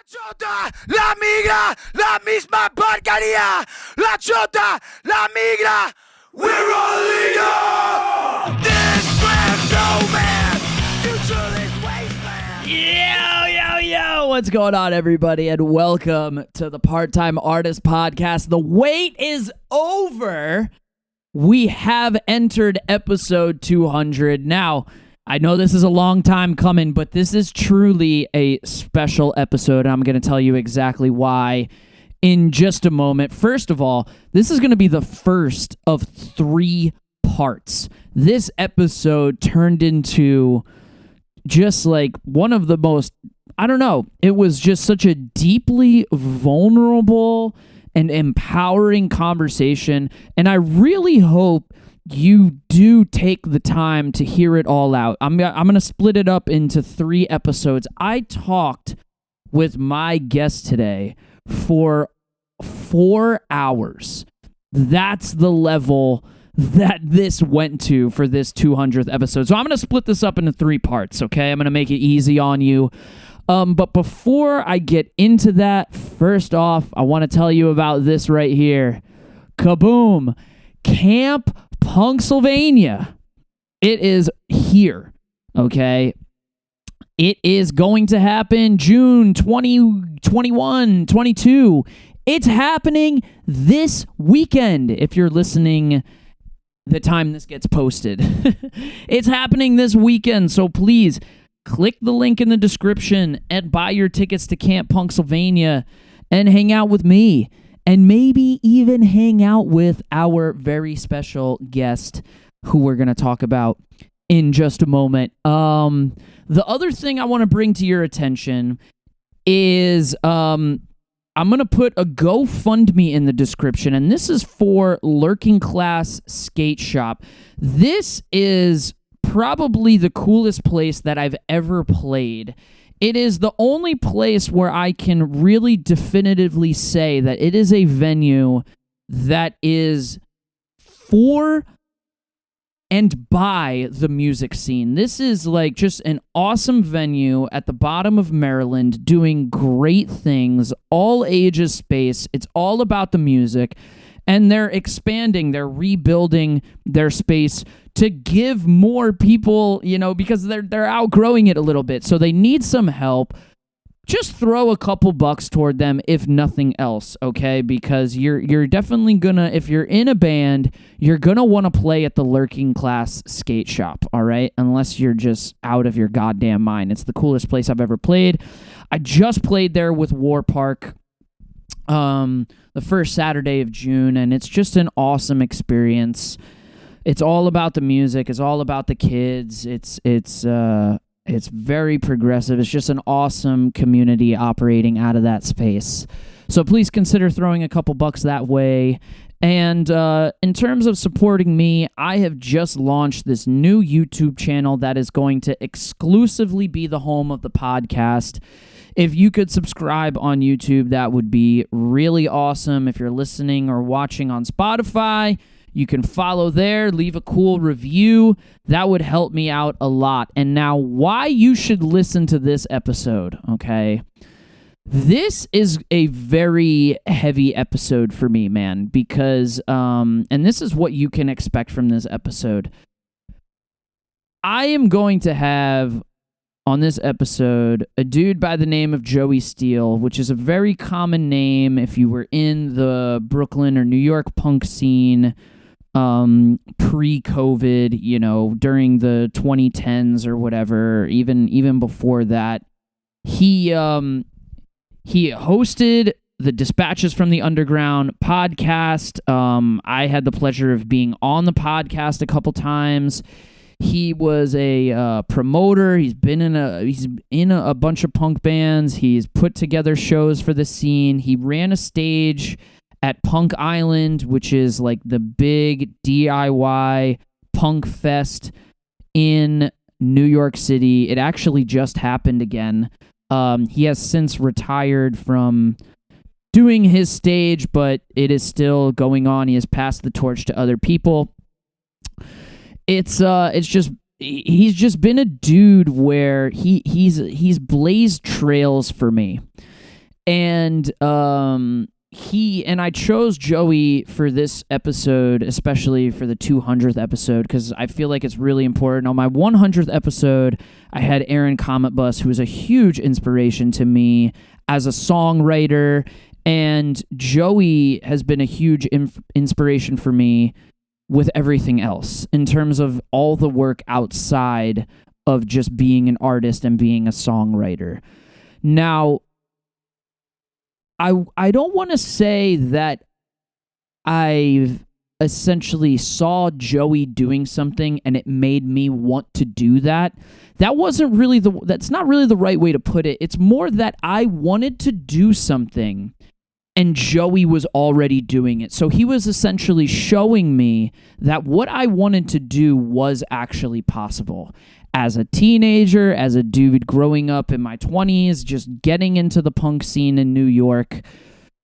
chota, la migra, la misma porquería. La chota, la migra. We're all legal. This land, no man. Future is wasteland. Yo, what's going on, everybody, and welcome to the Part-Time Artist Podcast. The wait is over. We have entered episode 200. Now, I know this is a long time coming, but this is truly a special episode, and I'm going to tell you exactly why in just a moment. First of all, this is going to be the first of 3 parts. This episode turned into just like one of the most, I don't know, it was just such a deeply vulnerable and empowering conversation, and I really hope you do take the time to hear it all out. I'm going to split it up into 3 episodes. I talked with my guest today for 4 hours. That's the level that this went to for this 200th episode. So I'm going to split this up into 3 parts, okay? I'm going to make it easy on you. But before I get into that, first off, I want to tell you about this right here. Kaboom! Camp PUNX. It is here, okay? It is going to happen June 2021, 22. It's happening this weekend, if you're listening the time this gets posted. It's happening this weekend, so please click the link in the description and buy your tickets to Camp PUNX and hang out with me. And maybe even hang out with our very special guest who we're going to talk about in just a moment. The other thing I want to bring to your attention is I'm going to put a GoFundMe in the description, and this is for Lurking Class Skate Shop. This is probably the coolest place that I've ever played. It is the only place where I can really definitively say that it is a venue that is for and by the music scene. This is like just an awesome venue at the bottom of Maryland doing great things, all ages space. It's all about the music, and they're expanding, they're rebuilding their space to give more people, because they're outgrowing it a little bit. So they need some help. Just throw a couple bucks toward them, if nothing else, okay? Because you're definitely gonna, if you're in a band, you're gonna want to play at the Lurking Class Skate Shop, all right? Unless you're just out of your goddamn mind. It's the coolest place I've ever played. I just played there with War Park the first Saturday of June, and it's just an awesome experience. It's all about the music. It's all about the kids. It's very progressive. It's just an awesome community operating out of that space. So please consider throwing a couple bucks that way. And in terms of supporting me, I have just launched this new YouTube channel that is going to exclusively be the home of the podcast. If you could subscribe on YouTube, that would be really awesome. If you're listening or watching on Spotify, you can follow there, leave a cool review. That would help me out a lot. And now, why you should listen to this episode, okay? This is a very heavy episode for me, man, because, and this is what you can expect from this episode. I am going to have, on this episode, a dude by the name of Joey Steele, which is a very common name if you were in the Brooklyn or New York punk scene, pre-COVID, during the 2010s or whatever, even before that. He hosted the Dispatches from the Underground podcast. I had the pleasure of being on the podcast a couple times. He was a promoter. He's been in a bunch of punk bands. He's put together shows for the scene. He ran a stage at Punk Island, which is like the big DIY punk fest in New York City. It actually just happened again. He has since retired from doing his stage, but it is still going on. He has passed the torch to other people. It's just he's just been a dude where he's blazed trails for me. And I chose Joey for this episode, especially for the 200th episode, because I feel like it's really important. On my 100th episode, I had Aaron Comet Bus, who was a huge inspiration to me as a songwriter, and Joey has been a huge inspiration for me with everything else in terms of all the work outside of just being an artist and being a songwriter. Now, I don't want to say that I essentially saw Joey doing something and it made me want to do that. That's not really the right way to put it. It's more that I wanted to do something and Joey was already doing it. So he was essentially showing me that what I wanted to do was actually possible. As a teenager, as a dude growing up in my 20s, just getting into the punk scene in New York,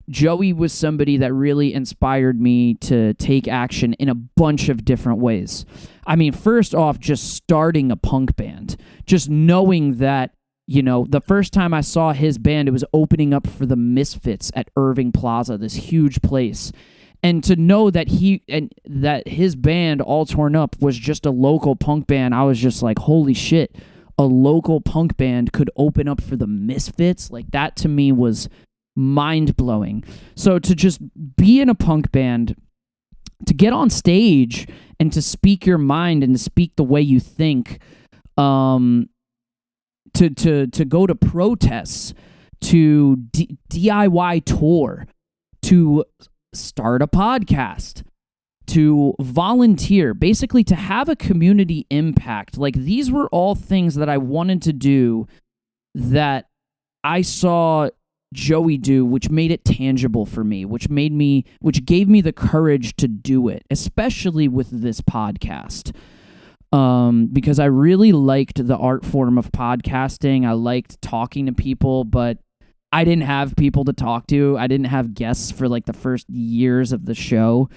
Joey was somebody that really inspired me to take action in a bunch of different ways. I mean, first off, just starting a punk band, just knowing that, the first time I saw his band, it was opening up for the Misfits at Irving Plaza, this huge place. And to know that that his band, All Torn Up, was just a local punk band, I was just like, holy shit, a local punk band could open up for the Misfits? Like, that to me was mind-blowing. So to just be in a punk band, to get on stage and to speak your mind and to speak the way you think, to go to protests, to DIY tour, to start a podcast, to volunteer, basically to have a community impact. Like, these were all things that I wanted to do that I saw Joey do, which made it tangible for me, which gave me the courage to do it, especially with this podcast. Because I really liked the art form of podcasting. I liked talking to people, but I didn't have people to talk to. I didn't have guests for like the first years of the show.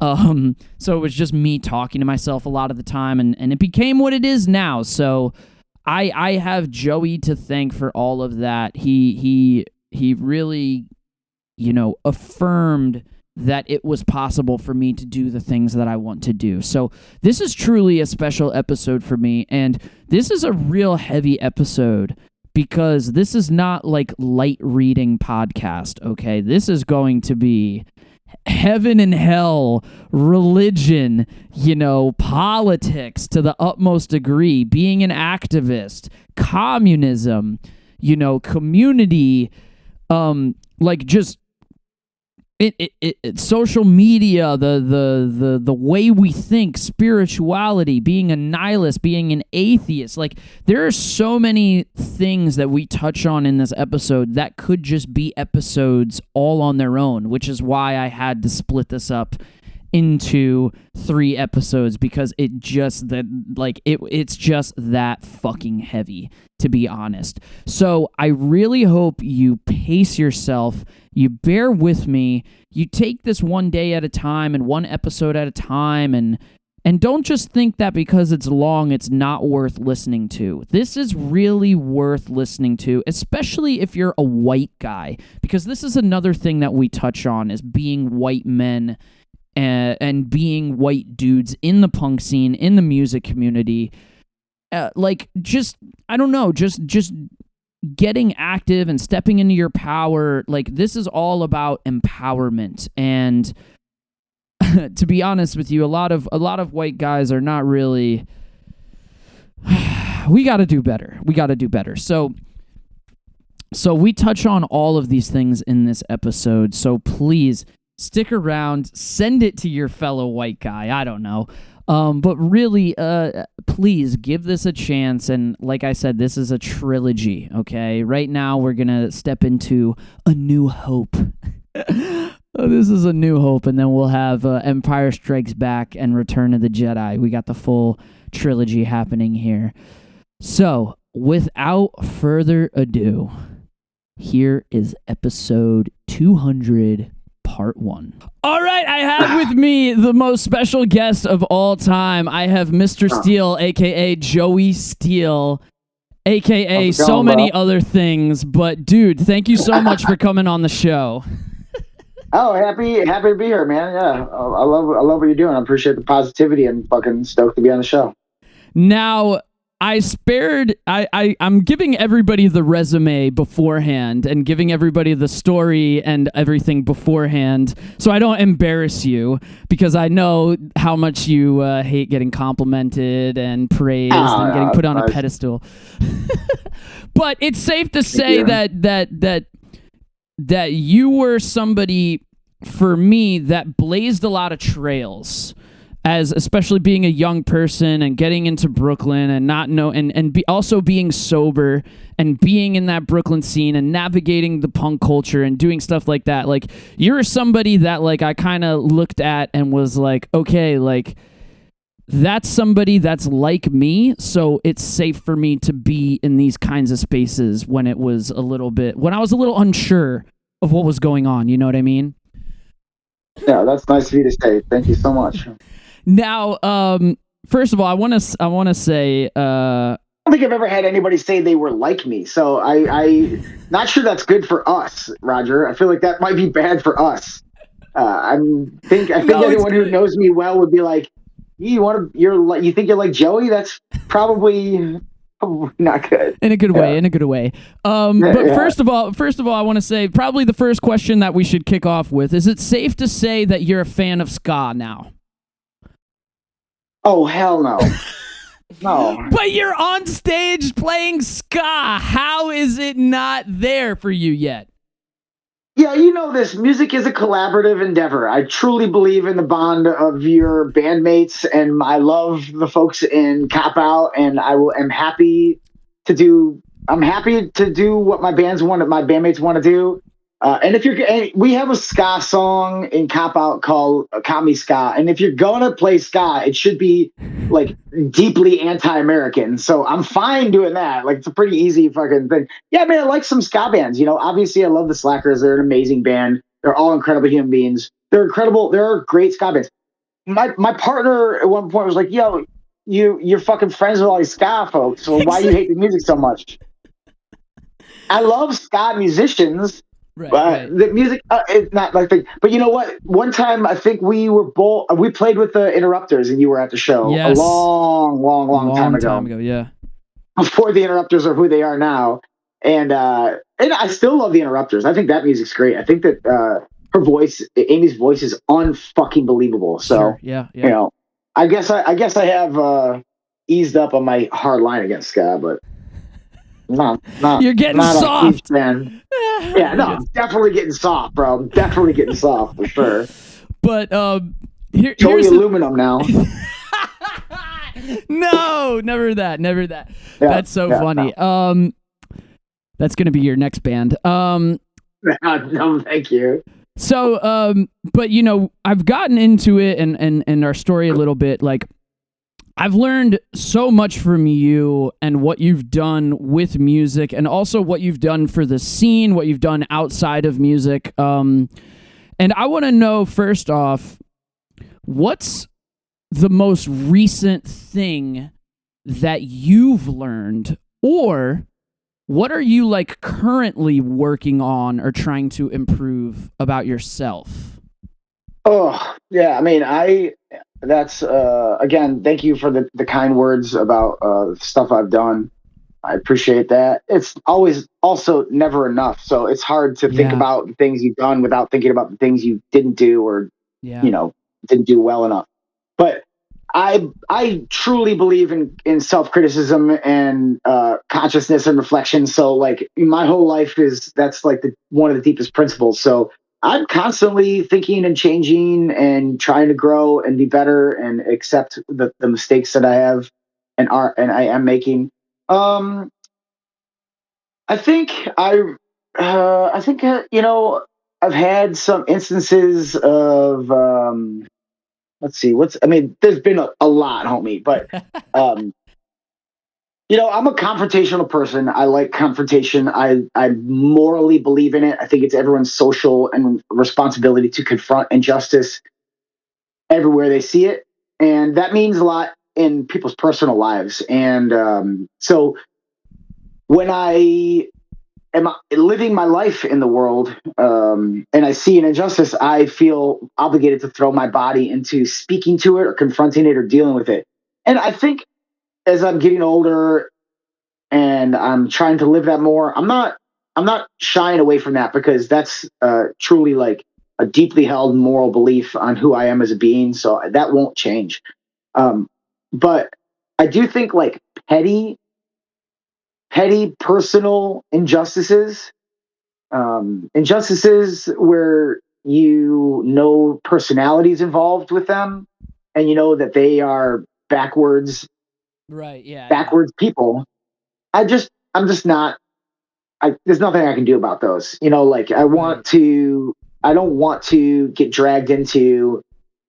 So it was just me talking to myself a lot of the time, and it became what it is now. So I have Joey to thank for all of that. He really, affirmed that it was possible for me to do the things that I want to do. So this is truly a special episode for me, and this is a real heavy episode because this is not like light reading podcast, okay? This is going to be heaven and hell, religion, politics to the utmost degree, being an activist, communism, community, just social media, the way we think, spirituality, being a nihilist, being an atheist. Like, there are so many things that we touch on in this episode that could just be episodes all on their own, which is why I had to split this up into 3 episodes, because it's just that fucking heavy, to be honest. So I really hope you pace yourself, you bear with me, you take this one day at a time and one episode at a time, and don't just think that because it's long it's not worth listening to. This is really worth listening to, especially if you're a white guy, because this is another thing that we touch on, is being white men and being white dudes in the punk scene, in the music community. Just getting active and stepping into your power. Like, this is all about empowerment. And to be honest with you, a lot of white guys are not really. We got to do better. So we touch on all of these things in this episode. So please stick around, send it to your fellow white guy. I don't know. But really, please give this a chance. And like I said, this is a trilogy, okay? Right now, we're going to step into A New Hope. This is A New Hope, and then we'll have Empire Strikes Back and Return of the Jedi. We got the full trilogy happening here. So, without further ado, here is episode 200, Part 1. All right, I have with me the most special guest of all time. I have Mr. Steele, a.k.a. Joey Steele, AKA How's it so going, many bro? other things. But dude, thank you so much for coming on the show. Oh, happy to be here, man. Yeah, I love what you're doing. I appreciate the positivity and fucking stoked to be on the show. Now, I'm giving everybody the resume beforehand and giving everybody the story and everything beforehand so I don't embarrass you, because I know how much you hate getting complimented and praised and getting put on a pedestal. But it's safe to say that you were somebody, for me, that blazed a lot of trails, as especially being a young person and getting into Brooklyn and not know and also being sober and being in that Brooklyn scene and navigating the punk culture and doing stuff like that. Like, you're somebody that, like, I kind of looked at and was like, okay, like, that's somebody that's like me, so it's safe for me to be in these kinds of spaces when I was a little unsure of what was going on. You know what I mean? Yeah, that's nice of you to say. Thank you so much. Now, first of all, I want to say, I don't think I've ever had anybody say they were like me, so I not sure that's good for us, Roger. I feel like that might be bad for us. I think No, it's anyone who good. knows me well would be like, you think you're like Joey? That's probably not good. In a good way. But Yeah. first of all, I want to say probably the first question that we should kick off with is: it safe to say that you're a fan of ska now? Oh, hell no. No. But you're on stage playing ska. How is it not there for you yet? Yeah, you know this. Music is a collaborative endeavor. I truly believe in the bond of your bandmates, and I love the folks in Cop Out, and am happy to do. I'm happy to do what my bandmates want to do. And we have a ska song in Cop Out called Kami Ska, and if you're gonna play ska, it should be like deeply anti-American. So I'm fine doing that. Like, it's a pretty easy fucking thing. Yeah, man, I like some ska bands. You know, obviously I love the Slackers. They're an amazing band. They're all incredible human beings. They're incredible. They're great ska bands. My partner at one point was like, "Yo, you're fucking friends with all these ska folks. So why do you hate the music so much?" I love ska musicians, but Right. the music, it's not like the. But you know what? One time, I think we played with the Interrupters, and you were at the show Yes. a long time ago. Yeah. Before the Interrupters are who they are now, and I still love the Interrupters. I think that music's great. I think that Amy's voice, is unfucking believable. So Sure. Yeah. you know, I guess I have eased up on my hard line against ska, but. Not You're getting not soft. A huge fan. Yeah, no, I'm definitely getting soft, bro. I'm definitely getting soft for sure. But here's Totally aluminum now. No, never that. Yeah, That's so funny. No. That's gonna be your next band. No, thank you. So but you know, I've gotten into it and our story a little bit. Like, I've learned so much from you and what you've done with music, and also what you've done for the scene, what you've done outside of music. And I want to know, first off, what's the most recent thing that you've learned, or what are you, like, currently working on or trying to improve about yourself? Oh, yeah. I mean, that's again, thank you for the kind words about stuff I've done. I appreciate that. It's always also never enough. So it's hard to think about the things you've done without thinking about the things you didn't do, or didn't do well enough. But I truly believe in self-criticism and consciousness and reflection. So, like, my whole life that's like one of the deepest principles. So I'm constantly thinking and changing and trying to grow and be better and accept the mistakes that I have and I am making. I think I've had some instances of let's see, there's been a lot, homie, but I'm a confrontational person. I like confrontation. I morally believe in it. I think it's everyone's social and responsibility to confront injustice everywhere they see it. And that means a lot in people's personal lives. And so when I am living my life in the world, and I see an injustice, I feel obligated to throw my body into speaking to it or confronting it or dealing with it. And I think as I'm getting older and I'm trying to live that more, I'm not shying away from that, because that's truly like a deeply held moral belief on who I am as a being. So that won't change. Um, but I do think like petty personal injustices, injustices where you know personalities involved with them, and you know that they are Right. Yeah. backwards people. I'm just not. There's nothing I can do about those. You know, like Right. I don't want to get dragged into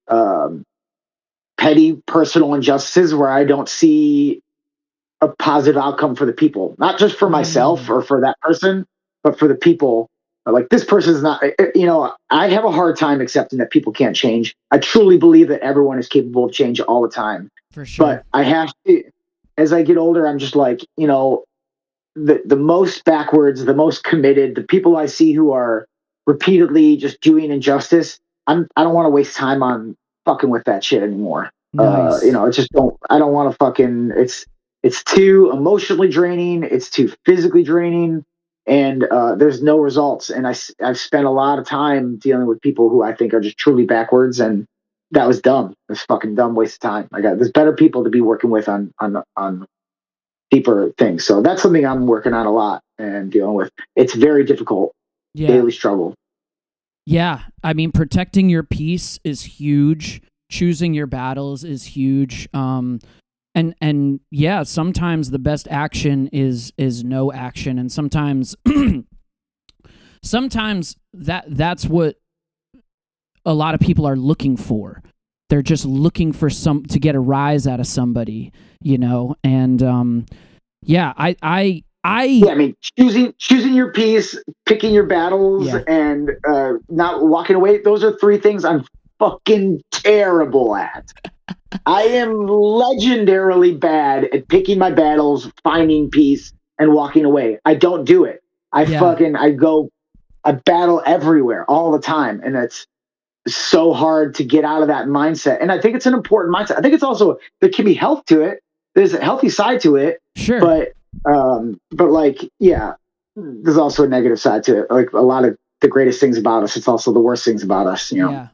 um, petty personal injustices where I don't see a positive outcome for the people, not just for myself Mm. or for that person, but for the people. Like this person's not, you know, I have a hard time accepting that people can't change. I truly believe that everyone is capable of change all the time. For sure. But I have to, as I get older, I'm just like, you know, the most backwards, the most committed, the people I see who are repeatedly just doing injustice, I don't want to waste time on fucking with that shit anymore. You Nice. know, I don't want to fucking, it's too emotionally draining, it's too physically draining, and there's no results. And I've spent a lot of time dealing with people who I think are just truly backwards, and that was dumb. It was fucking dumb waste of time. There's better people to be working with on deeper things. So that's something I'm working on a lot and dealing with. It's very difficult, Yeah. daily struggle. Yeah. I mean, protecting your peace is huge. Choosing your battles is huge. And yeah, sometimes the best action is no action, and sometimes sometimes that's what a lot of people are looking for. They're just looking for to get a rise out of somebody, you know. And yeah, Yeah, I mean, choosing your piece, picking your battles, yeah, and not walking away. Those are three things I'm fucking terrible at. I am legendarily bad at picking my battles, finding peace, and walking away. I don't do it. yeah, I battle everywhere all the time, and it's so hard to get out of that mindset. And I think it's an important mindset. I think it's also, there can be health to it. There's a healthy side to it, sure, but like, yeah, there's also a negative side to it. Like a lot of the greatest things about us, it's also the worst things about us. You know, yeah,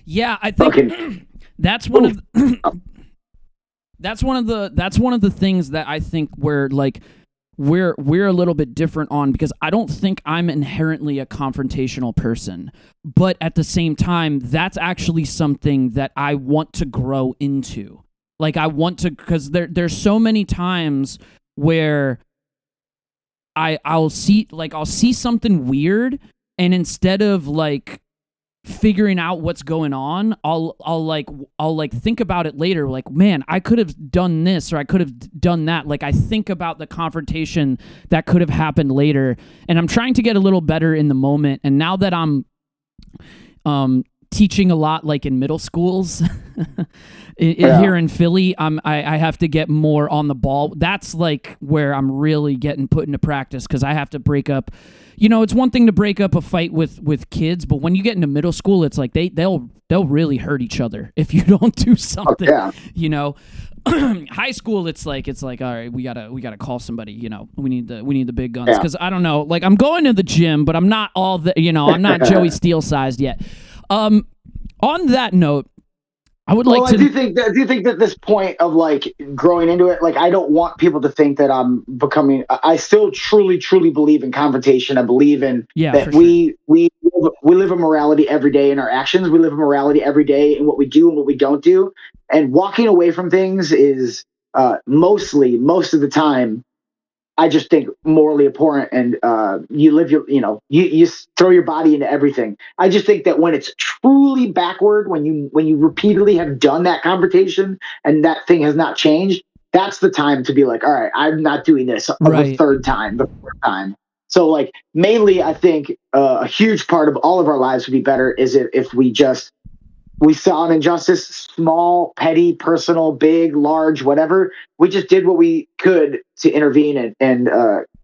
yeah. I think fucking. that's one of that's one of the things that I think we're a little bit different on, because I don't think I'm inherently a confrontational person, but at the same time, that's actually something that I want to grow into. Like I want to, because there's so many times where I'll see something weird, and instead of like figuring out what's going on, I'll think about it later, like, man, I could have done this or I could have done that. Like I think about the confrontation that could have happened later, and I'm trying to get a little better in the moment. And now that I'm teaching a lot, like in middle schools here in Philly, I have to get more on the ball. That's like where I'm really getting put into practice, because I have to break up. You know, it's one thing to break up a fight with kids, but when you get into middle school, it's like they'll really hurt each other if you don't do something. Yeah. You know, high school, it's like all right, we gotta call somebody. You know, we need the big guns, because I don't know, like I'm going to the gym, but I'm not all the, you know, I'm not Joey Steele sized yet. On that note, I would like to. I do think that this point of like growing into it, like I don't want people to think that I'm becoming. I still truly, truly believe in confrontation. I believe in that we live a morality every day in our actions. We live a morality every day in what we do and what we don't do. And walking away from things is most of the time, I just think morally abhorrent, and you live your, you know, you throw your body into everything. I just think that when it's truly backward, when you repeatedly have done that confrontation and that thing has not changed, that's the time to be like, all right, I'm not doing this the third time, the fourth time. So like mainly, I think a huge part of all of our lives would be better is if we saw an injustice, small, petty, personal, big, large, whatever. We just did what we could to intervene and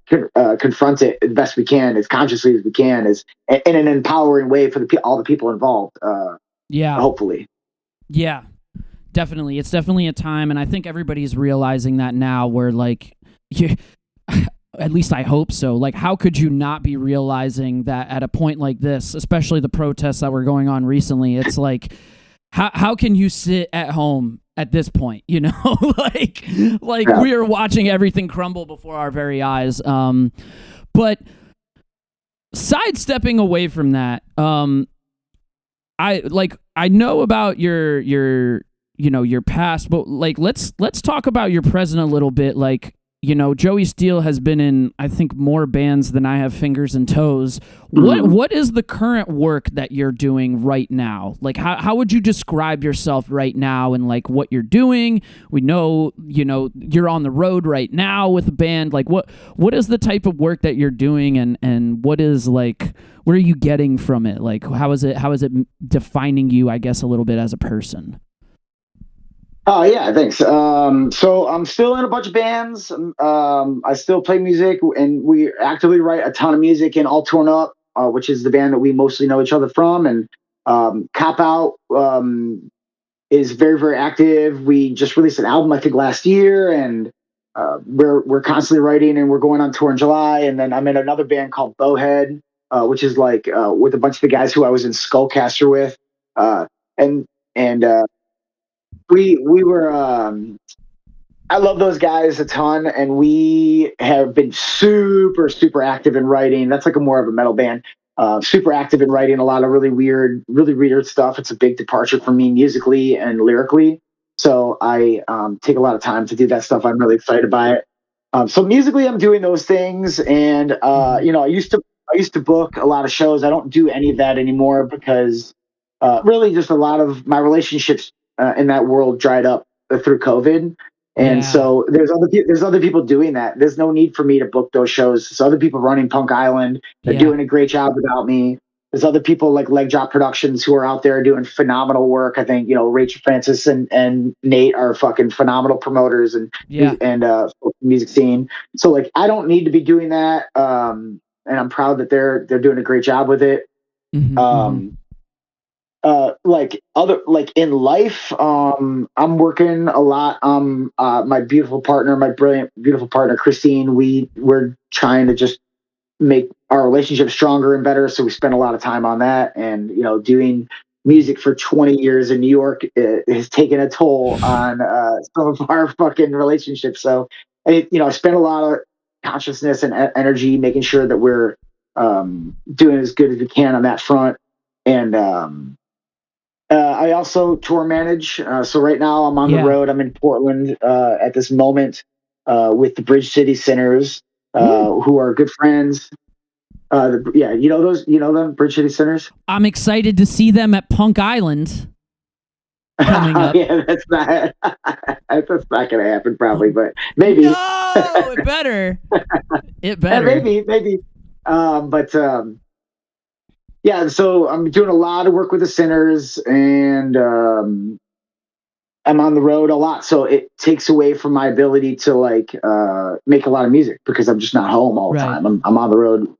confront it the best we can, as consciously as we can, as in an empowering way for all the people involved. Hopefully. Yeah, definitely. It's definitely a time, and I think everybody's realizing that now, where like you, at least I hope so. Like, how could you not be realizing that at a point like this, especially the protests that were going on recently? It's like, how can you sit at home at this point? You know, like we are watching everything crumble before our very eyes. But sidestepping away from that, I know about your past, but like let's talk about your present a little bit. Like, you know, Joey Steele has been in, I think, more bands than I have fingers and toes. What is the current work that you're doing right now? Like, how would you describe yourself right now and like what you're doing? We know, you know, you're on the road right now with a band. Like, what is the type of work that you're doing, and what is like, what are you getting from it? Like, how is it defining you, I guess, a little bit as a person? Oh yeah, thanks. So I'm still in a bunch of bands. I still play music, and we actively write a ton of music in All Torn Up, which is the band that we mostly know each other from. And Cop Out is very, very active. We just released an album, I think, last year, and we're constantly writing, and we're going on tour in July. And then I'm in another band called Bowhead, which is like with a bunch of the guys who I was in Skullcaster with, and we were I love those guys a ton, and we have been super, super active in writing. That's like more of a metal band. Super active in writing a lot of really weird stuff. It's a big departure for me musically and lyrically. So I take a lot of time to do that stuff. I'm really excited by it. So musically, I'm doing those things, and you know, I used to book a lot of shows. I don't do any of that anymore because really just a lot of my relationships in that world dried up through COVID. And so there's other people doing that. There's no need for me to book those shows. There's other people running Punk Island. They're doing a great job without me. There's other people like Leg Drop Productions who are out there doing phenomenal work. I think, you know, Rachel Francis and Nate are fucking phenomenal promoters and music scene. So like, I don't need to be doing that. And I'm proud that they're doing a great job with it. Like in life, I'm working a lot. My brilliant, beautiful partner, Christine, we're trying to just make our relationship stronger and better. So we spend a lot of time on that, and, you know, doing music for 20 years in New York has taken a toll on some of our fucking relationships. So, you know, I spend a lot of consciousness and energy making sure that we're doing as good as we can on that front. And I also tour manage. So right now I'm on the road. I'm in Portland at this moment with the Bridge City Sinners, who are good friends. You know them, Bridge City Sinners? I'm excited to see them at Punk Island coming up. Yeah, that's not going to happen probably, but maybe. No, it better. It better. Yeah, maybe. Yeah, so I'm doing a lot of work with the Sinners, and I'm on the road a lot, so it takes away from my ability to like make a lot of music because I'm just not home all the time. I'm on the road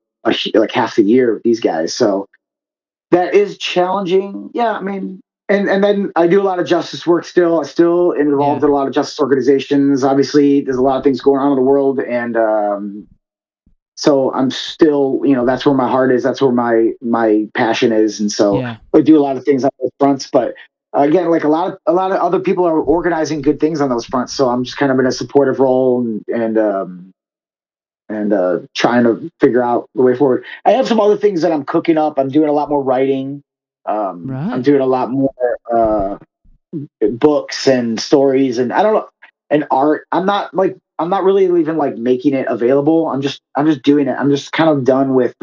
like half the year with these guys, so that is challenging. Yeah, I mean, and then I do a lot of justice work still. I still involved in a lot of justice organizations. Obviously, there's a lot of things going on in the world, and so I'm still, you know, that's where my heart is. That's where my passion is. And so I do a lot of things on those fronts, but again, like a lot of other people are organizing good things on those fronts. So I'm just kind of in a supportive role and trying to figure out the way forward. I have some other things that I'm cooking up. I'm doing a lot more writing. I'm doing a lot more books and stories, and I don't know, and art. I'm not really even like making it available. I'm just doing it. I'm just kind of done with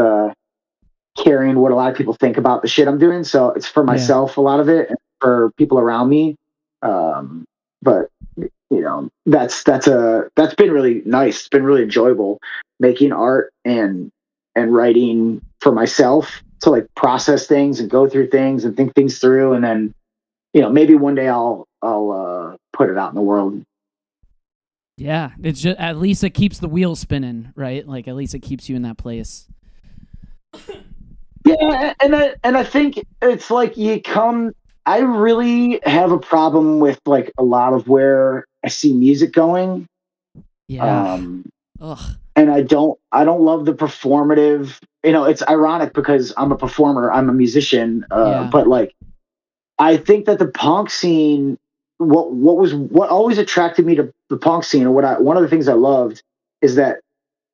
caring what a lot of people think about the shit I'm doing. So it's for myself, a lot of it, and for people around me. But you know, that's been really nice. It's been really enjoyable making art and writing for myself to like process things and go through things and think things through. And then, you know, maybe one day I'll put it out in the world. Yeah, it's just at least it keeps the wheel spinning, right? Like at least it keeps you in that place. Yeah, and I think it's like you come. I really have a problem with like a lot of where I see music going. Yeah. Um, Ugh. and I don't love the performative. It's ironic because I'm a performer, I'm a musician, Yeah. but like I think that the punk scene, what always attracted me to the punk scene, or one of the things I loved is that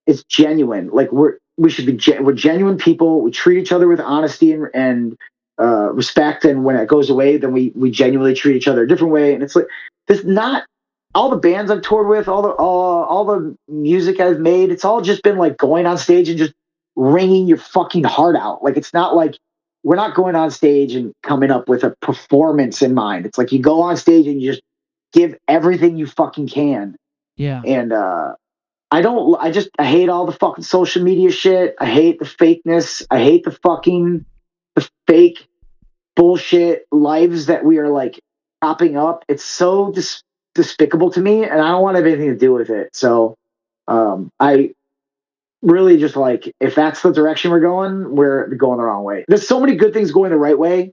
it's genuine. Like we should be we're genuine people. We treat each other with honesty and respect. And when it goes away, then we genuinely treat each other a different way. And it's like there's not all the bands I've toured with, all the music I've made. It's all just been like going on stage and just wringing your fucking heart out. Like it's not like we're not going on stage and coming up with a performance in mind. It's like you go on stage and you just give everything you fucking can. Yeah. And I hate all the fucking social media shit. I hate the fakeness. I hate the fake bullshit lives that we are like popping up. It's so despicable to me, and I don't want to have anything to do with it. So, I really just like, if that's the direction we're going the wrong way. There's so many good things going the right way,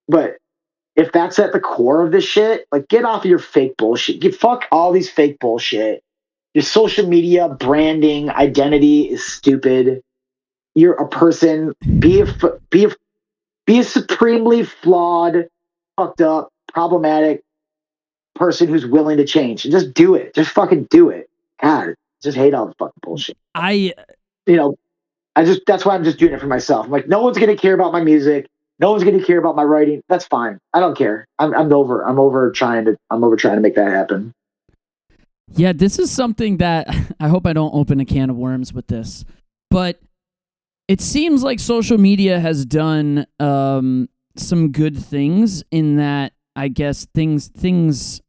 but if that's at the core of this shit, like get off of your fake bullshit. Fuck all these fake bullshit. Your social media branding identity is stupid. You're a person. Be a supremely flawed, fucked up, problematic person who's willing to change. And just do it. Just fucking do it. God, just hate all the fucking bullshit. I That's why I'm just doing it for myself. I'm like, no one's gonna care about my music. No one's gonna care about my writing. That's fine. I don't care. I'm over trying to make that happen. Yeah, this is something that I hope I don't open a can of worms with this, but it seems like social media has done some good things in that I guess the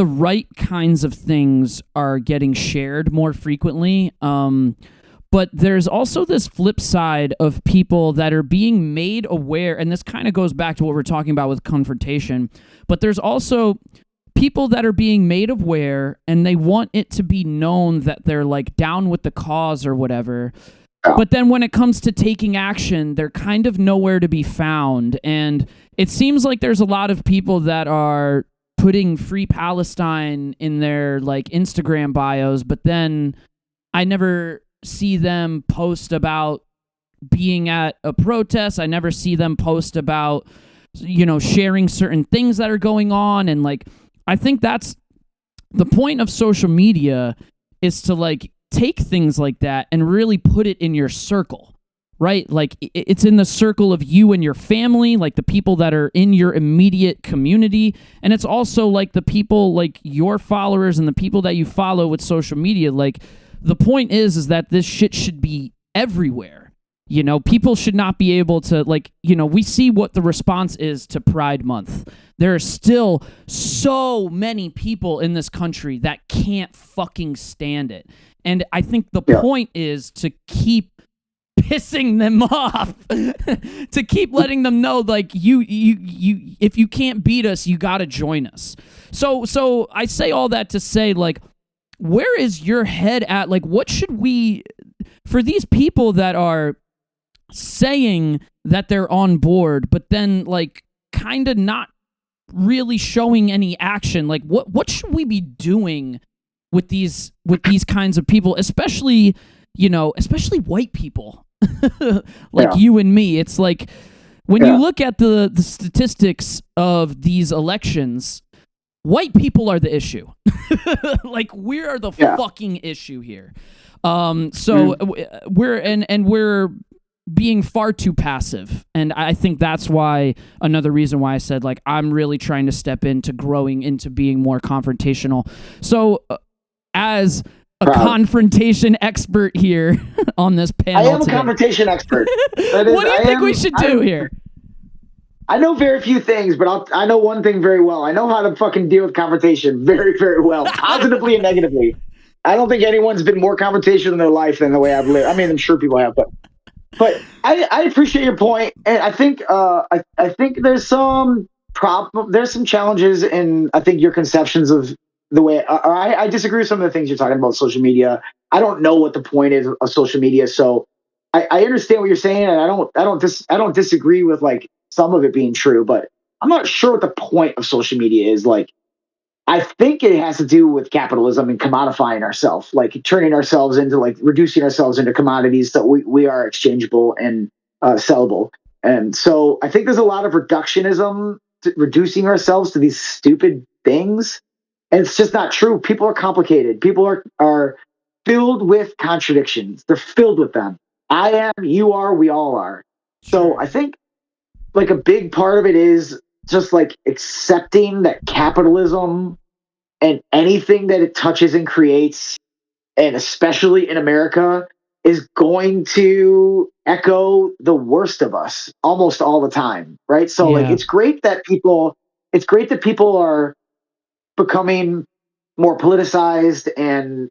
right kinds of things are getting shared more frequently. But there's also this flip side of people that are being made aware, and this kind of goes back to what we're talking about with confrontation, but there's also people that are being made aware and they want it to be known that they're like down with the cause or whatever. But then when it comes to taking action, they're kind of nowhere to be found. And it seems like there's a lot of people that are putting Free Palestine in their like Instagram bios, but then I never see them post about being at a protest. I never see them post about, sharing certain things that are going on. And like, I think that's the point of social media, is to like take things like that and really put it in your circle, right? Like it's in the circle of you and your family, like the people that are in your immediate community. And it's also like the people, like your followers and the people that you follow with social media. Like the point is that this shit should be everywhere. People should not be able to we see what the response is to Pride Month. There are still so many people in this country that can't fucking stand it. And I think the point is to keep pissing them off, to keep letting them know, like, you if you can't beat us, you got to join us. So I say all that to say, like, where is your head at? Like, what should we, for these people that are saying that they're on board, but then like kind of not really showing any action, like what should we be doing with these kinds of people, especially white people like you and me? It's like when you look at the statistics of these elections, white people are the issue. Like we're the fucking issue here. We're being far too passive. And I think that's why, another reason why I said, like, I'm really trying to step into growing into being more confrontational. So as a confrontation expert here on this panel I am today, a confrontation expert. What do you think we should do here? I know very few things, but I know one thing very well. I know how to fucking deal with confrontation very, very well, positively and negatively. I don't think anyone's been more confrontational in their life than the way I've lived. I mean, I'm sure people have, but I appreciate your point, and I think I think there's some challenges in, I think, your conceptions of the way, or I disagree with some of the things you're talking about social media. I don't know what the point is of social media, so I understand what you're saying, and I don't disagree with like some of it being true, but I'm not sure what the point of social media is. Like, I think it has to do with capitalism and commodifying ourselves, like turning ourselves into like reducing ourselves into commodities so we are exchangeable and sellable. And so I think there's a lot of reductionism, reducing ourselves to these stupid things. And it's just not true. People are complicated. People are filled with contradictions. They're filled with them. I am, you are, we all are. So I think like a big part of it is just like accepting that capitalism and anything that it touches and creates, and especially in America, is going to echo the worst of us almost all the time, right? So like it's great that people are becoming more politicized and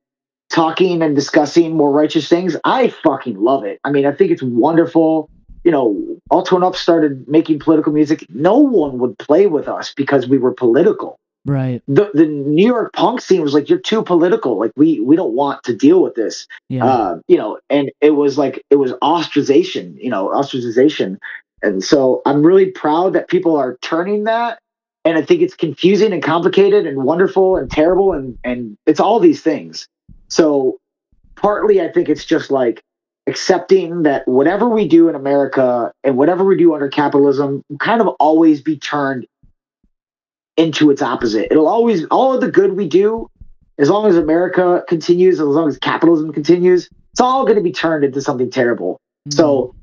talking and discussing more righteous things. I fucking love it. I mean, I think it's wonderful. You know, All Torn Up started making political music. No one would play with us because we were political. Right. The New York punk scene was like, you're too political. Like we don't want to deal with this. You know, and it was ostracization. And so I'm really proud that people are turning that. And I think it's confusing and complicated and wonderful and terrible. And it's all these things. So partly, I think it's just like accepting that whatever we do in America and whatever we do under capitalism will kind of always be turned into its opposite. It'll always, all of the good we do, as long as America continues, as long as capitalism continues, it's all going to be turned into something terrible. So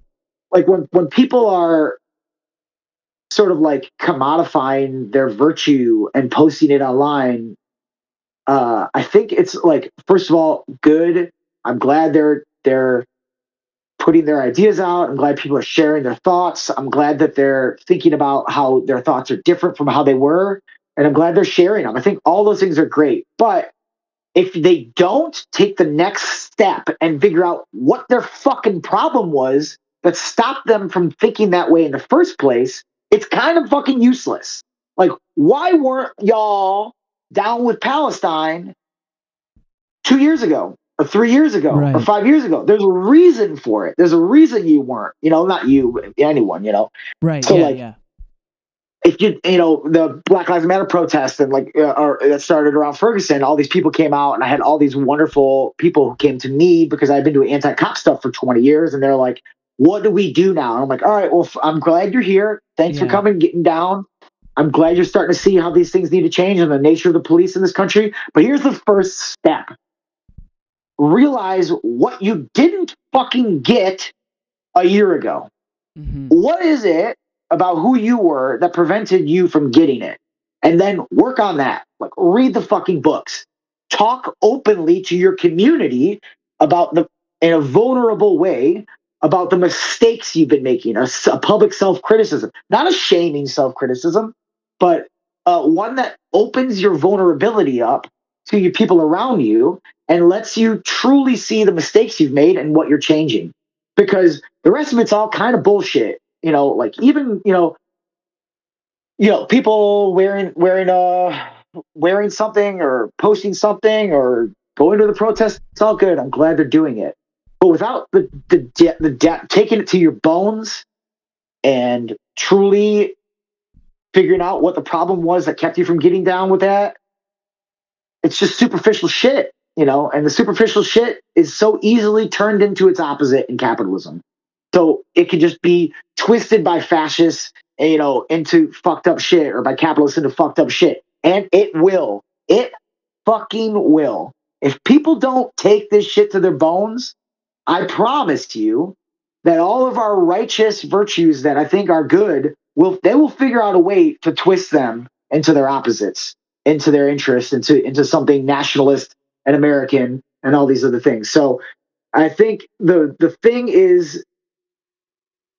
like when people are sort of like commodifying their virtue and posting it online, I think it's like, first of all, good. I'm glad they're putting their ideas out. I'm glad people are sharing their thoughts. I'm glad that they're thinking about how their thoughts are different from how they were. And I'm glad they're sharing them. I think all those things are great. But if they don't take the next step and figure out what their fucking problem was that stopped them from thinking that way in the first place, it's kind of fucking useless. Like, why weren't y'all down with Palestine 2 years ago? Or 3 years ago, or 5 years ago? There's a reason for it. There's a reason you weren't, not you, but anyone, Right. So if the Black Lives Matter protest and that started around Ferguson, all these people came out, and I had all these wonderful people who came to me because I've been doing anti-cop stuff for 20 years, and they're like, what do we do now? And I'm like, all right, well, I'm glad you're here. Thanks for coming, getting down. I'm glad you're starting to see how these things need to change and the nature of the police in this country. But here's the first step. Realize what you didn't fucking get a year ago. What is it about who you were that prevented you from getting it? And then work on that. Like, read the fucking books. Talk openly to your community about in a vulnerable way, about the mistakes you've been making, a public self-criticism, not a shaming self-criticism, but one that opens your vulnerability up to your people around you and lets you truly see the mistakes you've made and what you're changing. Because the rest of it's all kind of bullshit. Like even, people wearing something or posting something or going to the protest, it's all good. I'm glad they're doing it. But without the taking it to your bones and truly figuring out what the problem was that kept you from getting down with that, it's just superficial shit, and the superficial shit is so easily turned into its opposite in capitalism. So it could just be twisted by fascists, into fucked up shit, or by capitalists into fucked up shit. And it will. It fucking will. If people don't take this shit to their bones, I promise you that all of our righteous virtues that I think are good, they will figure out a way to twist them into their opposites, into their interests, into something nationalist and American and all these other things. So I think the thing is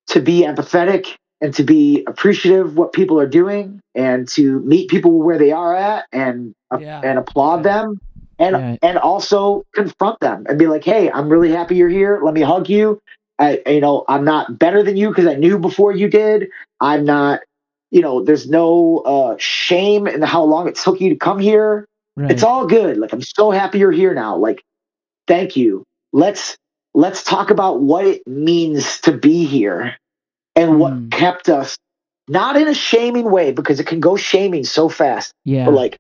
to be empathetic and to be appreciative of what people are doing and to meet people where they are at and applaud them and also confront them and be like, hey, I'm really happy you're here. Let me hug you. I'm not better than you because I knew before you did. I'm not, there's no shame in how long it took you to come here. Right. It's all good. Like, I'm so happy you're here now. Like, thank you. Let's talk about what it means to be here and what kept us, not in a shaming way, because it can go shaming so fast. Yeah. But like,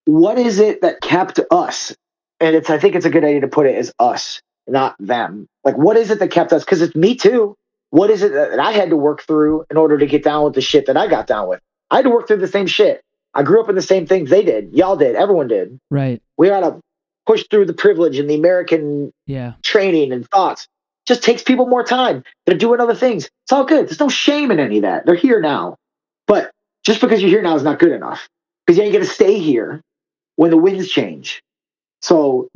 what is it that kept us? And I think it's a good idea to put it as us, not them. Like, what is it that kept us? Because it's me too. What is it that I had to work through in order to get down with the shit that I got down with? I had to work through the same shit. I grew up in the same things they did. Y'all did. Everyone did. Right. We had to push through the privilege and the American training and thoughts. Just takes people more time. They're doing other things. It's all good. There's no shame in any of that. They're here now. But just because you're here now is not good enough, because you ain't going to stay here when the winds change. So,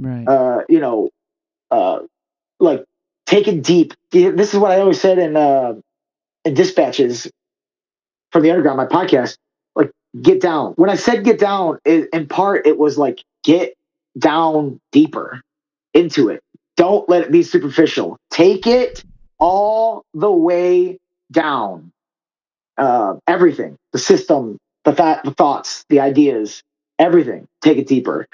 like, take it deep. This is what I always said in dispatches from the underground, my podcast. Like, get down. When I said get down, in part, it was like, get down deeper into it. Don't let it be superficial. Take it all the way down. Everything, the system, the thoughts, the ideas, everything. Take it deeper.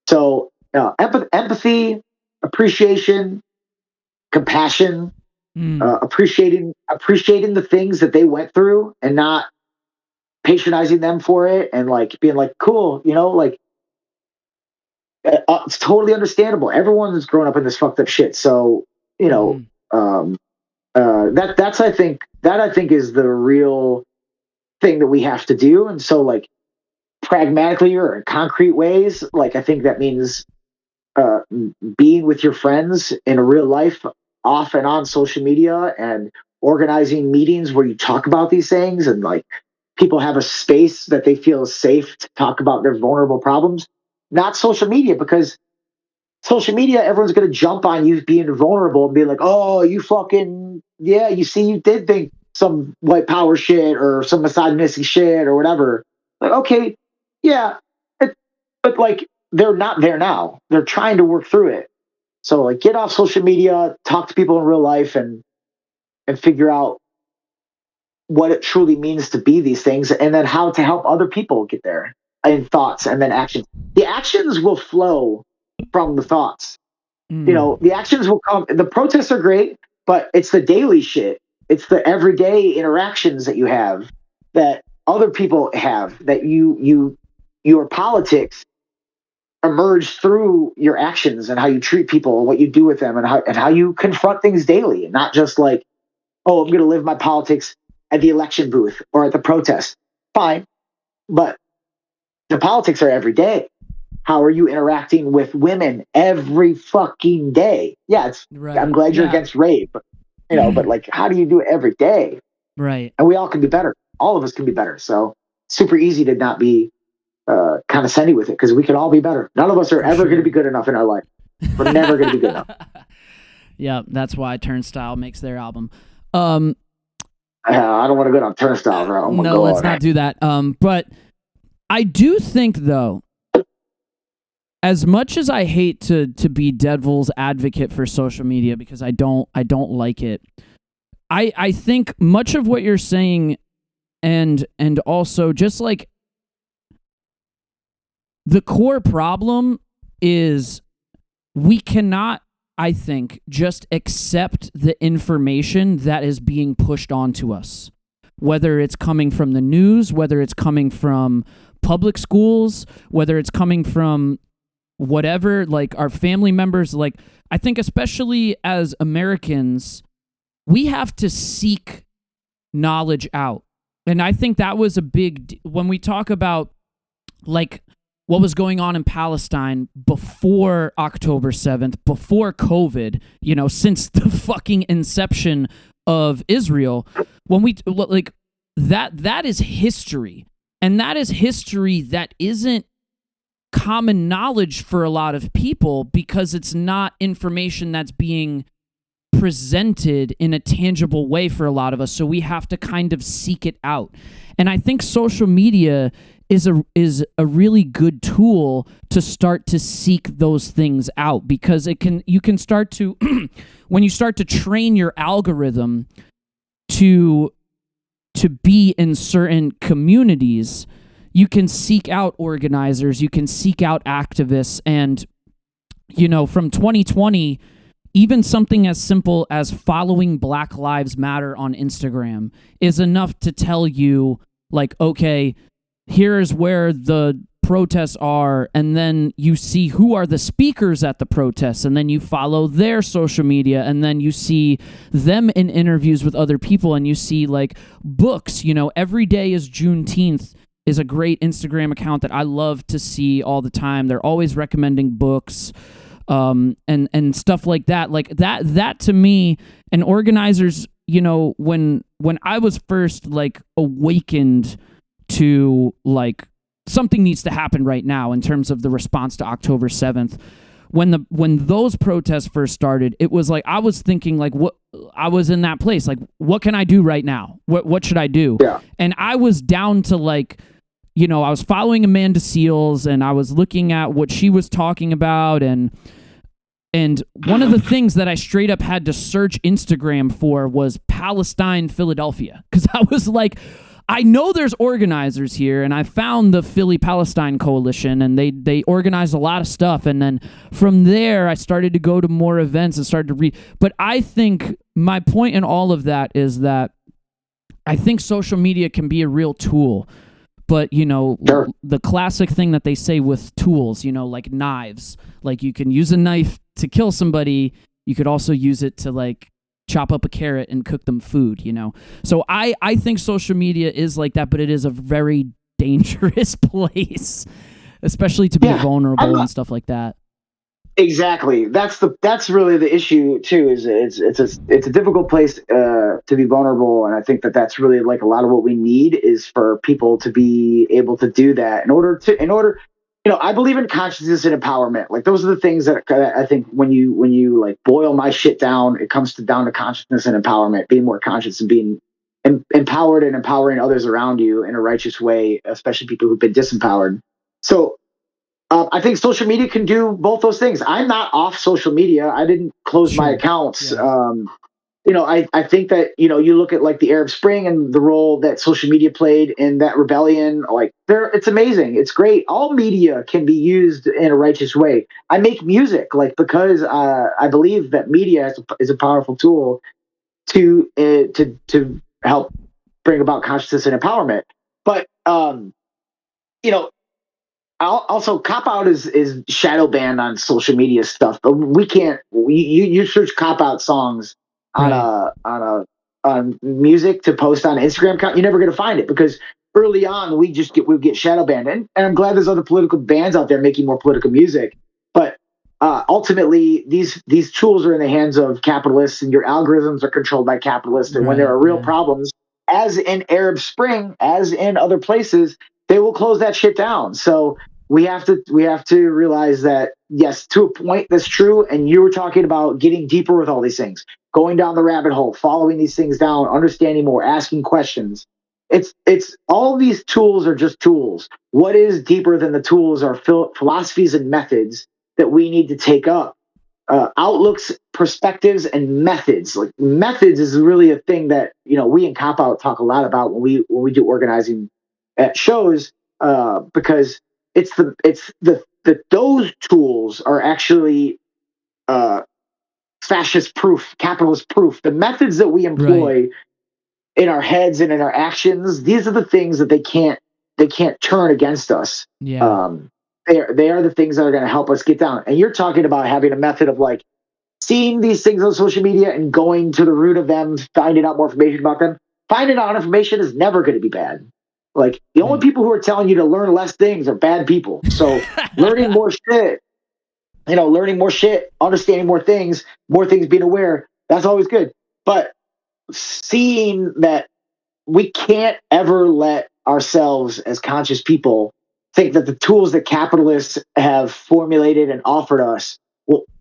So, empathy, appreciation, compassion, appreciating the things that they went through and not patronizing them for it, and like being like, cool, like, it's totally understandable. Everyone's grown up in this fucked up shit. So, that's I think is the real thing that we have to do. And so, like, pragmatically or in concrete ways, like, I think that means being with your friends in a real life, off and on social media, and organizing meetings where you talk about these things, and like, people have a space that they feel safe to talk about their vulnerable problems. Not social media, because social media, everyone's going to jump on you being vulnerable and be like, oh, you fucking, yeah, you see, you did think some white power shit or some misogynistic shit or whatever. Like, okay, yeah, but like, they're not there now. They're trying to work through it. So, like, get off social media, talk to people in real life, and figure out what it truly means to be these things, and then how to help other people get there in thoughts and then actions. The actions will flow from the thoughts. The actions will come. The protests are great, but it's the daily shit. It's the everyday interactions that you have, that other people have, that your politics emerge through your actions and how you treat people and what you do with them, and how you confront things daily, and not just like, oh, I'm going to live my politics at the election booth or at the protest. Fine. But the politics are every day. How are you interacting with women every fucking day? Yeah, right. I'm glad you're against rape, but like, how do you do it every day? Right. And we all can be better. All of us can be better. So super easy to not be condescending with it, because we can all be better. None of us are ever going to be good enough in our life. We're never going to be good enough. Yeah, that's why Turnstile makes their album. I don't want to go down Turnstile, bro. No, let's not do that. But I do think, though, as much as I hate to be devil's advocate for social media, because I don't like it, I think much of what you're saying, and also just like, the core problem is we cannot, I think, just accept the information that is being pushed onto us, whether it's coming from the news, whether it's coming from public schools, whether it's coming from whatever, like our family members. Like, I think especially as Americans, we have to seek knowledge out. And I think that was a big, when we talk about like what was going on in Palestine before October 7th, before COVID, since the fucking inception of Israel, when we like that is history. And that is history that isn't common knowledge for a lot of people, because it's not information that's being presented in a tangible way for a lot of us. So we have to kind of seek it out. And I think social media is a really good tool to start to seek those things out, because you can start to when you start to train your algorithm to be in certain communities, you can seek out organizers, you can seek out activists, and from 2020, even something as simple as following Black Lives Matter on Instagram is enough to tell you, like, okay, here's where the protests are, and then you see who are the speakers at the protests, and then you follow their social media, and then you see them in interviews with other people, and you see, like, books. Every day is Juneteenth is a great Instagram account that I love to see all the time. They're always recommending books, and stuff like that. Like that to me, and organizers, when I was first, like, awakened to, like, something needs to happen right now in terms of the response to October 7th. When those protests first started, it was like I was thinking, like, what I was in that place, like, what can I do right now? What should I do? Yeah. And I was down to, like, I was following Amanda Seales, and I was looking at what she was talking about, and one of the things that I straight up had to search Instagram for was Palestine, Philadelphia, because I was like, I know there's organizers here, and I found the Philly Palestine Coalition, and they organized a lot of stuff, and then from there I started to go to more events and started to read. But I think my point in all of that is that I think social media can be a real tool, but Sure. the classic thing that they say with tools, like knives, like you can use a knife to kill somebody, you could also use it to, like, chop up a carrot and cook them food, So I think social media is like that, but it is a very dangerous place, especially to be vulnerable and stuff like that. Exactly. That's really the issue too. Is it's a difficult place to be vulnerable, and I think that's really, like, a lot of what we need is for people to be able to do that in order. I believe in consciousness and empowerment. Like, those are the things that I think when you like boil my shit down, it comes down to consciousness and empowerment, being more conscious and being empowered and empowering others around you in a righteous way, especially people who've been disempowered. So I think social media can do both those things. I'm not off social media. I didn't close my accounts. Yeah. I think that, you look at, like, the Arab Spring and the role that social media played in that rebellion, like, it's amazing. It's great. All media can be used in a righteous way. I make music, like, because I believe that media is a powerful tool to help bring about consciousness and empowerment. But, also, cop out is shadow banned on social media stuff, but we can't. You search cop out songs on music to post on Instagram account, you're never going to find it, because early on we get shadow banned, and I'm glad there's other political bands out there making more political music, but ultimately these tools are in the hands of capitalists, and your algorithms are controlled by capitalists, and when there are real problems, as in Arab Spring, as in other places, they will close that shit down. So we have to realize that, yes, to a point that's true. And you were talking about getting deeper with all these things, going down the rabbit hole, following these things down, understanding more, asking questions. It's all these tools are just tools. What is deeper than the tools are philosophies and methods that we need to take up. Outlooks, perspectives, and methods. Like, methods is really a thing that, we in Cop Out talk a lot about when we do organizing at shows, because those tools are actually fascist proof, capitalist proof. The methods that we employ in our heads and in our actions, these are the things that they can't turn against us. Yeah. They are the things that are going to help us get down. And you're talking about having a method of, like, seeing these things on social media and going to the root of them, finding out more information about them. Finding out information is never going to be bad. Like, the only people who are telling you to learn less things are bad people. So learning more shit, understanding more things being aware, that's always good. But seeing that we can't ever let ourselves as conscious people think that the tools that capitalists have formulated and offered us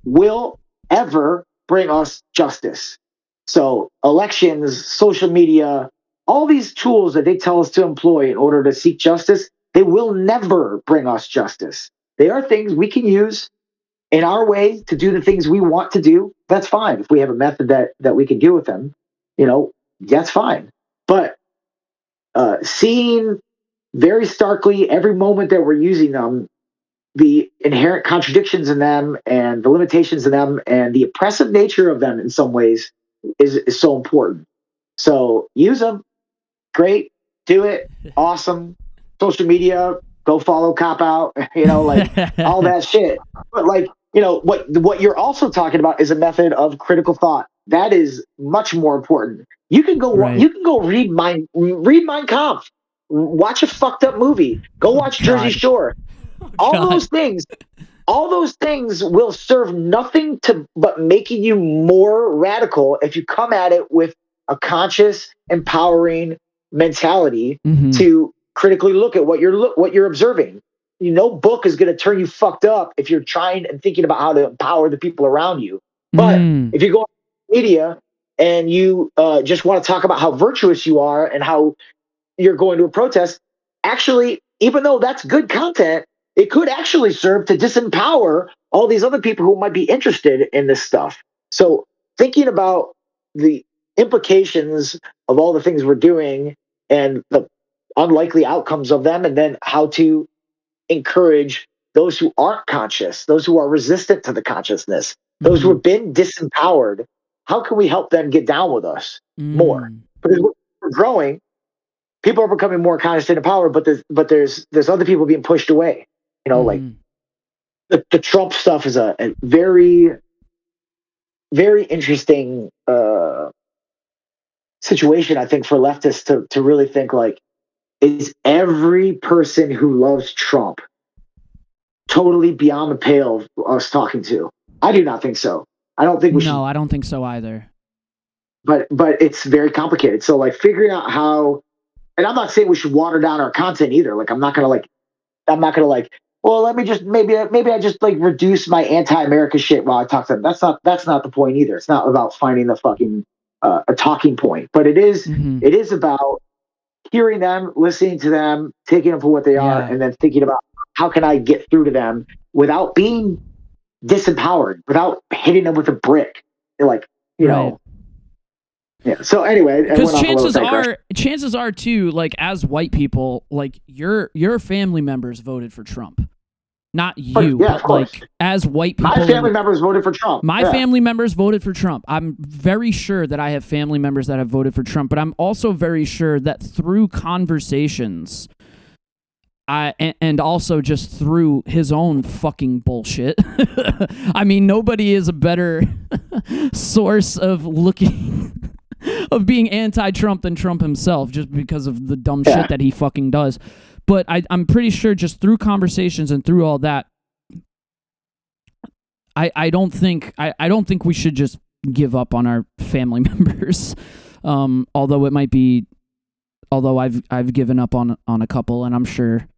will ever bring us justice. So elections, social media, all these tools that they tell us to employ in order to seek justice, they will never bring us justice. They are things we can use in our way to do the things we want to do. That's fine. If we have a method that we can deal with them, that's fine. But seeing very starkly every moment that we're using them, the inherent contradictions in them and the limitations in them and the oppressive nature of them in some ways is so important. So use them. Great. Do it. Awesome. Social media, go follow Cop Out, like all that shit. But like, what you're also talking about is a method of critical thought. That is much more important. You can go read Mein Kampf, watch a fucked up movie, go watch Jersey Shore. All those things will serve nothing but making you more radical if you come at it with a conscious, empowering mentality to critically look at what you're observing. Book is going to turn you fucked up if you're trying and thinking about how to empower the people around you. But if you go on media and you just want to talk about how virtuous you are and how you're going to a protest, actually, even though that's good content, it could actually serve to disempower all these other people who might be interested in this stuff. So thinking about the implications of all the things we're doing and the unlikely outcomes of them, and then how to encourage those who aren't conscious, those who are resistant to the consciousness, those who have been disempowered, how can we help them get down with us more? Because we're growing, people are becoming more conscious and empowered, but there's other people being pushed away. Like the Trump stuff is a very, very interesting situation, I think, for leftists to really think like, is every person who loves Trump totally beyond the pale of us talking to? I do not think so. I don't think we should. No, I don't think so either. But it's very complicated. So like figuring out how, and I'm not saying we should water down our content either. Like I'm not gonna well, let me just maybe I just like reduce my anti-America shit while I talk to them. That's not the point either. It's not about finding the fucking a talking point, but it is about hearing them, listening to them, taking them for what they are, and then thinking about how can I get through to them without being disempowered, without hitting them with a brick. They're like, know. Yeah. So anyway, because chances are too, like as white people, like your family members voted for Trump, not you, but like as white people, my family members voted for Trump. My family members voted for Trump. I'm very sure that I have family members that have voted for Trump, but I'm also very sure that through conversations, and also just through his own fucking bullshit. I mean, nobody is a better source of being anti-Trump than Trump himself, just because of the dumb shit that he fucking does. But I'm pretty sure just through conversations and through all that, I don't think we should just give up on our family members. Although I've given up on a couple, and I'm sure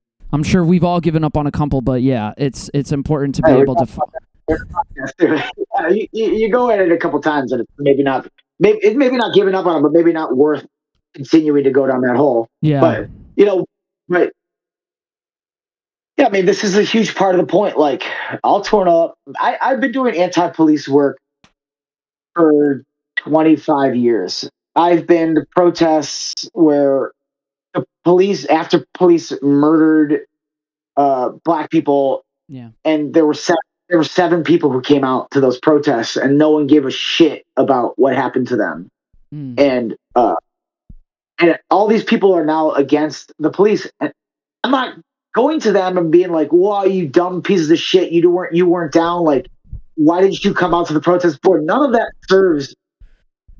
we've all given up on a couple. But yeah, it's important to be able to. You go at it a couple times, and it's maybe not giving up on them, but maybe not worth continuing to go down that hole. Yeah. But yeah, I mean, this is a huge part of the point. Like, all torn up. I've been doing anti-police work for 25 years. I've been to protests where after police murdered black people, and there were 7 people who came out to those protests, and no one gave a shit about what happened to them. And all these people are now against the police. And I'm not going to them and being like, "Whoa, you dumb pieces of shit! You weren't down. Like, why didn't you come out to the protest board?" None of that serves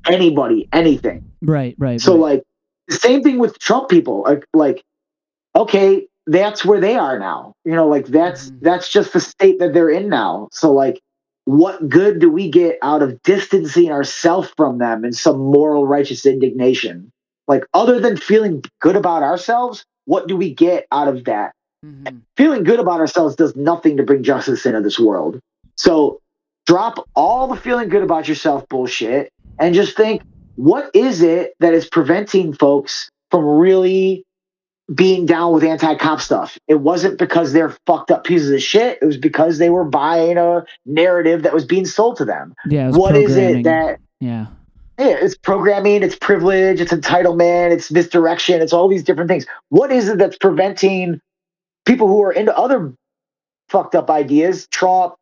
anybody anything. Right. So like the same thing with Trump people. Like, okay, that's where they are now. Like that's just the state that they're in now. So like, what good do we get out of distancing ourselves from them in some moral righteous indignation? Like, other than feeling good about ourselves, what do we get out of that? Feeling good about ourselves does nothing to bring justice into this world. So drop all the feeling good about yourself bullshit and just think, what is it that is preventing folks from really being down with anti-cop stuff? It wasn't because they're fucked up pieces of shit. It was because they were buying a narrative that was being sold to them. Yeah. What is it that? Yeah. it's programming, it's privilege, it's entitlement, it's misdirection, it's all these different things. What is it that's preventing people who are into other fucked up ideas, Trump,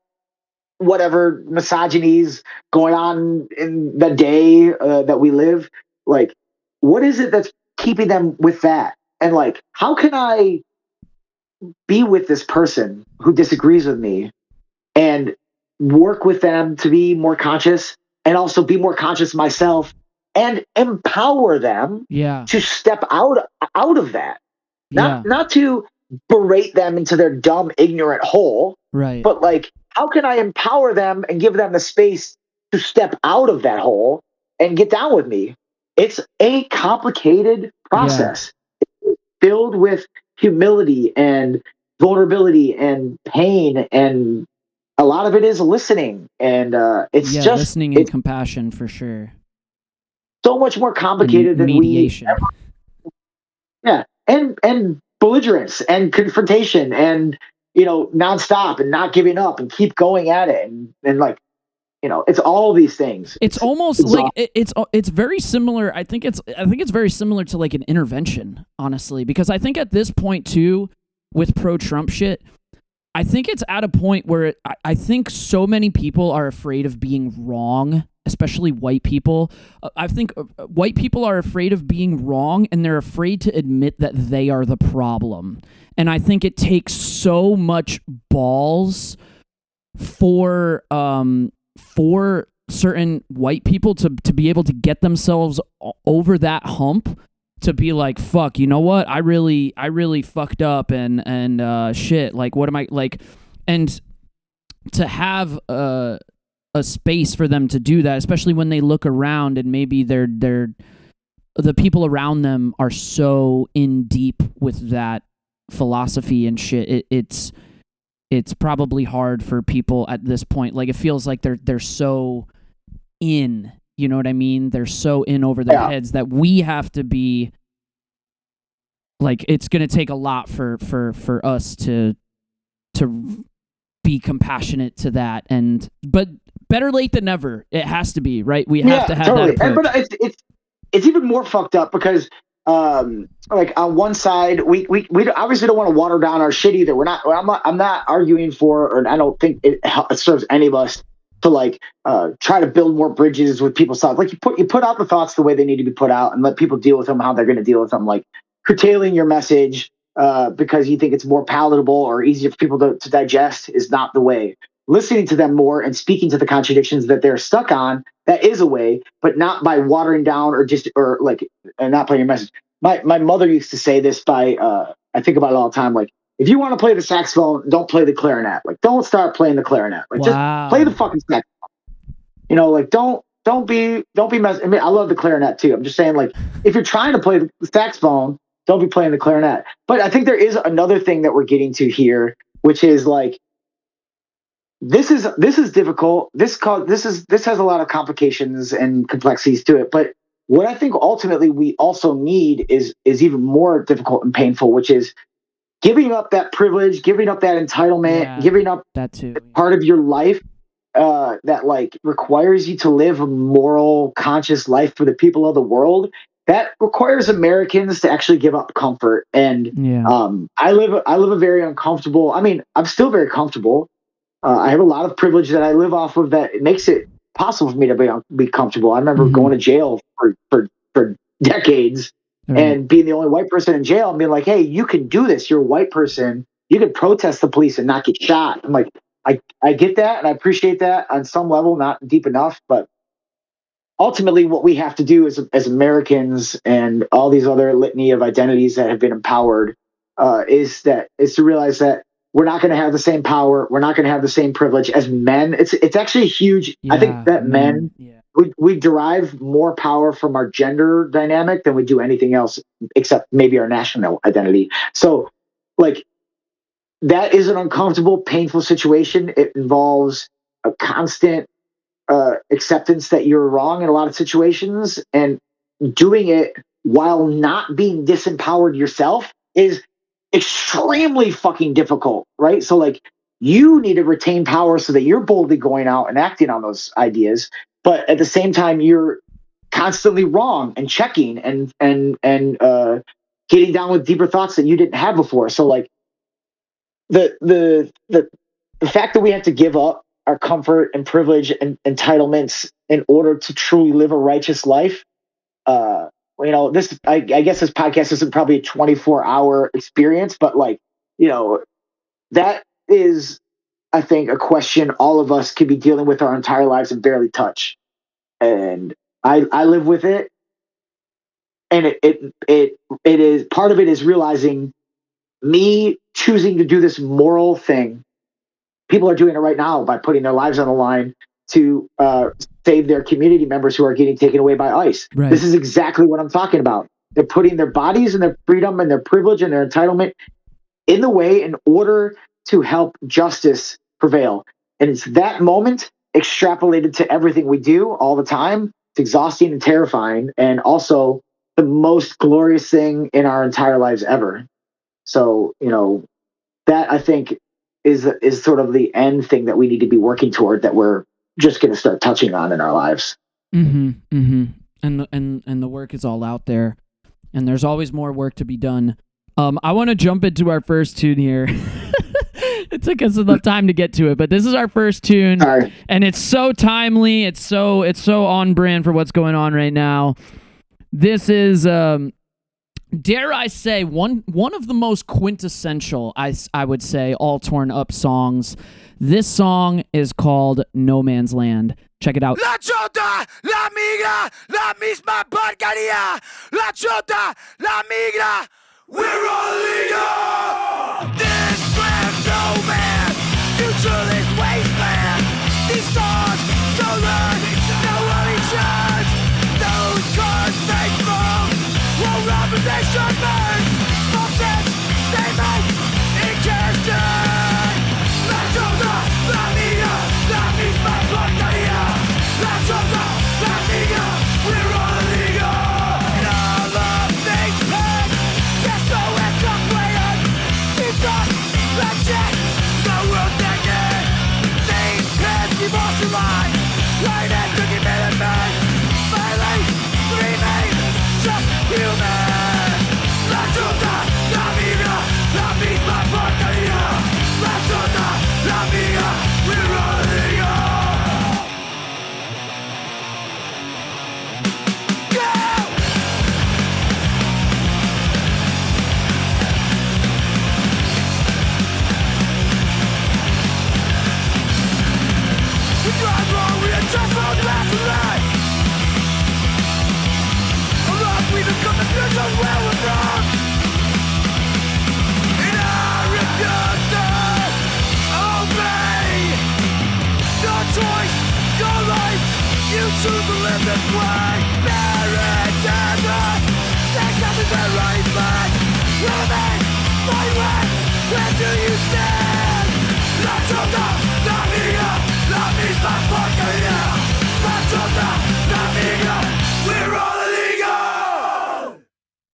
whatever misogynies going on in the day that we live? Like, what is it that's keeping them with that? And like, how can I be with this person who disagrees with me and work with them to be more conscious and also be more conscious myself and empower them to step out of that? Not to berate them into their dumb, ignorant hole, right? But like, how can I empower them and give them the space to step out of that hole and get down with me? It's a complicated process. It's filled with humility and vulnerability and pain, and a lot of it is listening. And it's just listening and compassion for sure. So much more complicated than mediation. And belligerence and confrontation and nonstop and not giving up and keep going at it and like it's all these things. It's almost like it's very similar. I think it's very similar to like an intervention, honestly, because I think at this point too, with pro-Trump shit, I think it's at a point where I think so many people are afraid of being wrong, especially white people. I think white people are afraid of being wrong, and they're afraid to admit that they are the problem. And I think it takes so much balls for certain white people to be able to get themselves over that hump, to be like, fuck, you know what? I really fucked up and shit. Like, what am I like? And to have a space for them to do that, especially when they look around and maybe the people around them are so in deep with that philosophy and shit. It's probably hard for people at this point. Like, it feels like they're so in, you know what I mean? They're so in over their heads that we have to be like, it's going to take a lot for us to be compassionate to that. But better late than never. It has to be, right? We have to have that approach. But it's even more fucked up because like on one side, we obviously don't want to water down our shit either. I'm not arguing for, or I don't think it serves any of us to like try to build more bridges with people's thoughts. Like, you put out the thoughts the way they need to be put out and let people deal with them how they're going to deal with them. Like, curtailing your message because you think it's more palatable or easier for people to digest is not the way. Listening to them more and speaking to the contradictions that they're stuck on, that is a way, but not by watering down and not playing your message. My mother used to say this I think about it all the time. Like, if you want to play the saxophone, don't play the clarinet. Like, don't start playing the clarinet. Like, just play the fucking saxophone. Like, don't be messing. I mean, I love the clarinet too. I'm just saying, like, if you're trying to play the saxophone, don't be playing the clarinet. But I think there is another thing that we're getting to here, which is like, this is difficult. This has a lot of complications and complexities to it. But what I think ultimately we also need is even more difficult and painful, which is giving up that privilege, giving up that entitlement, giving up that too, part of your life that like requires you to live a moral, conscious life for the people of the world. That requires Americans to actually give up comfort. And I live a very uncomfortable. I mean, I'm still very comfortable. I have a lot of privilege that I live off of that makes it possible for me to be comfortable. I remember going to jail for decades and being the only white person in jail and being like, hey, you can do this. You're a white person. You can protest the police and not get shot. I'm like, I get that and I appreciate that on some level, not deep enough, but ultimately what we have to do as Americans and all these other litany of identities that have been empowered is to realize that we're not going to have the same power. We're not going to have the same privilege as men. It's actually huge. I think that men, we derive more power from our gender dynamic than we do anything else, except maybe our national identity. So like, that is an uncomfortable, painful situation. It involves a constant acceptance that you're wrong in a lot of situations, and doing it while not being disempowered yourself is extremely fucking difficult, right? So like, you need to retain power so that you're boldly going out and acting on those ideas, but at the same time you're constantly wrong and checking and getting down with deeper thoughts that you didn't have before. So like the fact that we have to give up our comfort and privilege and entitlements in order to truly live a righteous life. This I guess this podcast isn't probably a 24-hour experience, but like, that is, I think, a question all of us could be dealing with our entire lives and barely touch. And I live with it. And it is, part of it is realizing me choosing to do this moral thing. People are doing it right now by putting their lives on the line to save their community members who are getting taken away by ICE. Right. This is exactly what I'm talking about. They're putting their bodies and their freedom and their privilege and their entitlement in the way in order to help justice prevail. And it's that moment extrapolated to everything we do all the time. It's exhausting and terrifying, and also the most glorious thing in our entire lives ever. So, that I think is sort of the end thing that we need to be working toward, that we're just going to start touching on in our lives. Mm-hmm. Mm-hmm. And the work is all out there, and there's always more work to be done. I want to jump into our first tune here. It took us enough time to get to it, but this is our first tune, and it's so timely. It's so on brand for what's going on right now. This is, dare I say, one of the most quintessential, I would say, all torn up songs. This song is called No Man's Land. Check it out. La chota, la migra, la misma porquería. La chota, la migra, we're all legal. This land, no man, future is wasteland. These stars, stolen, no allegiance. Those cars faithful, will reputation burn. Falsehoods, they make injustice. La chota, la migra, la misma porquería. La chota, la migra, we're all illegal. And all of things paid, yes, so antiquated. We've got legit, no world thinking. Things can't keep us alive. Right as to keep it in bed. Finally, remain just human. La chota, la migra, la misma porquería. La chota, la migra, we're all illegal. We drive wrong, we are just on last life. Along we become the future where we're from. And I refuse to obey. Your choice, your life, you choose to live this way. Marriage and death, sex is the right back. Women, my way, where do you stand? La chota, la migra, la misma